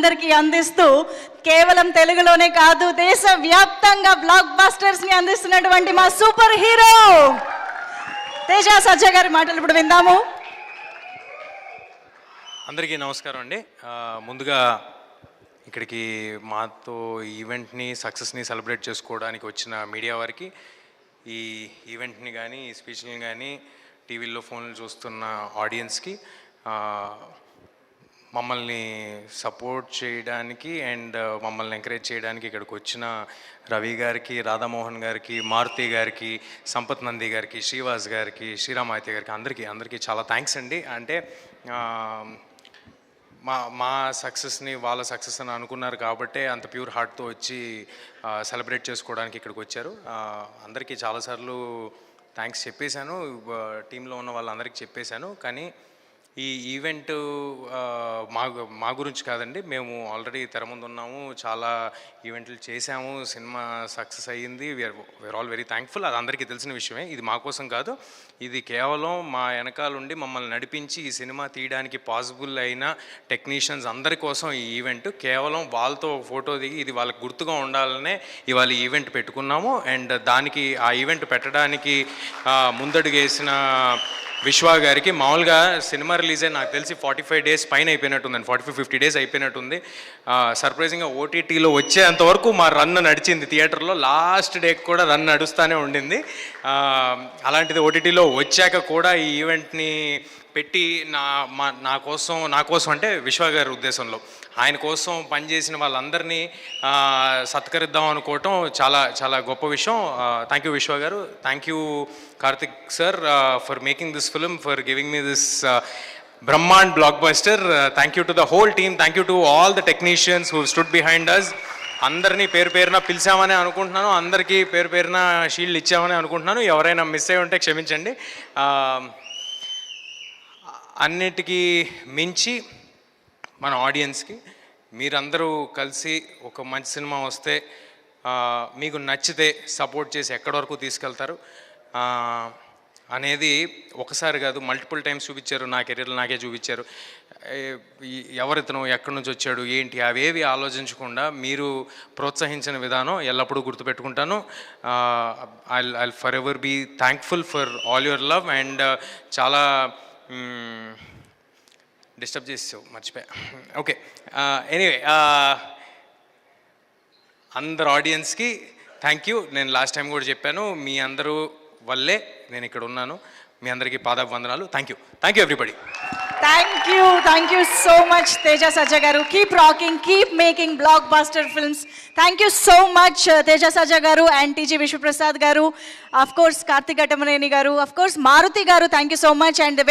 మనందరికీ అందిస్తూ కేవలం తెలుగులోనే కాదు దేశవ్యాప్తంగా బ్లాక్ బస్టర్స్ని అందిస్తున్నటువంటి మా సూపర్ హీరో తేజ సజ్జా గారి మాటలు ఇప్పుడు విందాము. అందరికీ నమస్కారం అండి. ముందుగా ఇక్కడికి మాతో ఈవెంట్ని సక్సెస్ని సెలబ్రేట్ చేసుకోవడానికి వచ్చిన మీడియా వారికి, ఈ ఈవెంట్ని కానీ ఈ స్పీచ్ని కానీ టీవీల్లో ఫోన్లు చూస్తున్న ఆడియన్స్కి, మమ్మల్ని సపోర్ట్ చేయడానికి అండ్ మమ్మల్ని ఎంకరేజ్ చేయడానికి ఇక్కడికి వచ్చిన రవి గారికి, రాధామోహన్ గారికి, మారుతి గారికి, సంపత్ నంది గారికి, శ్రీవాస్ గారికి, శ్రీరామాయతి గారికి అందరికీ చాలా థ్యాంక్స్ అండి. అంటే మా సక్సెస్ని వాళ్ళ సక్సెస్ అని అనుకున్నారు కాబట్టే అంత ప్యూర్ హార్ట్తో వచ్చి సెలబ్రేట్ చేసుకోవడానికి ఇక్కడికి వచ్చారు. అందరికీ చాలాసార్లు థ్యాంక్స్ చెప్పేశాను, టీంలో ఉన్న వాళ్ళందరికీ చెప్పేశాను. కానీ ఈ ఈవెంట్ మా గురించి కాదండి. మేము ఆల్రెడీ తెర ముందు ఉన్నాము, చాలా ఈవెంట్లు చేశాము, సినిమా సక్సెస్ అయ్యింది. We are all very thankful. అది అందరికీ తెలిసిన విషయమే. ఇది మా కోసం కాదు, ఇది కేవలం మా వెనకాలండి మమ్మల్ని నడిపించి ఈ సినిమా తీయడానికి పాసిబుల్ అయిన టెక్నీషియన్స్ అందరి కోసం ఈ ఈవెంట్. కేవలం వాళ్ళతో ఫోటో దిగి ఇది వాళ్ళకి గుర్తుగా ఉండాలనే ఇవాళ ఈవెంట్ పెట్టుకున్నాము. అండ్ దానికి ఆ ఈవెంట్ పెట్టడానికి ముందడుగేసిన విశ్వ గారికి, మామూలుగా సినిమా రిలీజ్ అయ్యి నాకు తెలిసి 45 days పైన అయిపోయినట్టుందండి, 45-50 days అయిపోయినట్టుంది. సర్ప్రైజింగ్గా ఓటీటీలో వచ్చేంతవరకు మా రన్ నడిచింది. థియేటర్లో లాస్ట్ డేకి కూడా రన్ నడుస్తూనే ఉండింది. అలాంటిది ఓటీటీలో వచ్చాక కూడా ఈ ఈవెంట్ని పెట్టి నా కోసం అంటే విశ్వ గారి ఉద్దేశంలో ఆయన కోసం పనిచేసిన వాళ్ళందరినీ సత్కరిద్దాం అనుకోవటం చాలా చాలా గొప్ప విషయం. థ్యాంక్ యూ విశ్వ గారు, thank you Karthik sir for making this film, for giving me this బ్రహ్మాండ్ blockbuster. Thank you to the whole team, thank you to all the technicians who stood behind us. అందరినీ పేరు పేరున పిలిచామని అనుకుంటున్నాను, అందరికీ పేరు పేరున shield ఇచ్చామని అనుకుంటున్నాను. ఎవరైనా మిస్ అయి ఉంటే క్షమించండి. అన్నిటికీ మించి మన ఆడియన్స్కి మీరందరూ కలిసి ఒక మంచి సినిమా వస్తే మీకు నచ్చితే సపోర్ట్ చేసి ఎక్కడి వరకు తీసుకెళ్తారు అనేది ఒకసారి కాదు, మల్టిపుల్ టైమ్స్ చూపించారు. నా కెరీర్లో నాకే చూపించారు. ఎవరితను, ఎక్కడి నుంచి వచ్చాడు, ఏంటి, అవేవి ఆలోచించకుండా మీరు ప్రోత్సహించిన విధానం ఎల్లప్పుడూ గుర్తుపెట్టుకుంటాను. I forever be thankful for all your love. And చాలా డిస్టర్బ్ చేసావు, మర్చిపోయా. ఓకే, ఎనీవే, అందరు ఆడియన్స్కి థ్యాంక్ యూ. నేను లాస్ట్ టైం కూడా చెప్పాను, మీ అందరూ వల్లే నేను ఇక్కడ ఉన్నాను. మీ అందరికీ పాదాభివందనాలు. Thank you everybody. Thank you so much Teja Sajja garu. Keep rocking, keep making blockbuster films. Thank you so much Teja Sajja garu and TG Vishwaprasad గారు, అఫ్ కోర్స్ కార్తిక్ ఘట్టమనేని గారు, అఫ్ కోర్స్ మారుతి గారు. Thank you so much. And